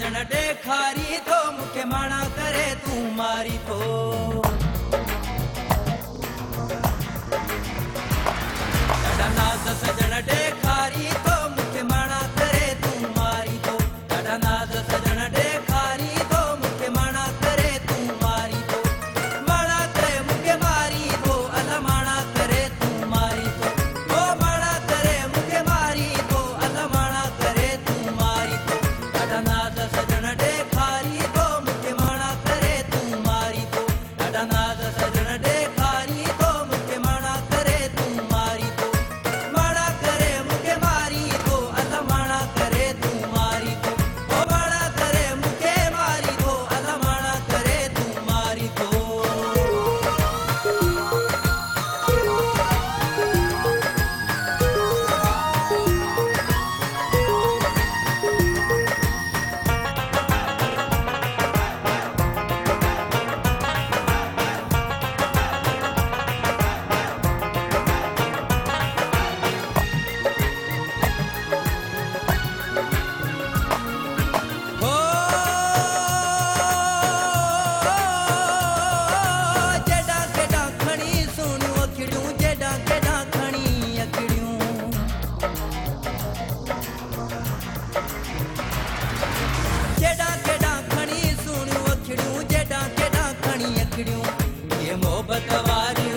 सजण ॾेखारी थो मूंखे माणा करे तूं मारी थो। ॾाढा नाज़ सजण ॾेखारी थो मूंखे माणा करे तूं मारी थो। ॾाढा नाज़ सजण ॾेखारी थो मूंखे माणा करे तूं मारी थो। माणा करे मूंखे मारी थो अला माणा करे तूं मारी थो। ओ माणा करे मूंखे मारी थो अला माणा करे तूं मारी थो। ॾाढा नाज़ सजण ॾेखारी थो मूंखे माणा करे तूं मारी थो। ॾाढा नाज़ सजण ॾेखारी थो मूंखे माणा करे तूं मारी थो। माणा करे मूंखे मारी थो अला माणा करे तूं मारी थो। ओ माणा करे मूंखे मारी थो अला माणा करे तूं मारी थो। हो जेॾां केॾां खणी सुहिणियूं अखिड़ियूं जेॾां केॾां खणी अखिड़ियूं। जेॾां केॾां खणी सुहिणियूं अखिड़ियूं जेॾां केॾां खणी अखिड़ियूं। ये मोहबत वारियूं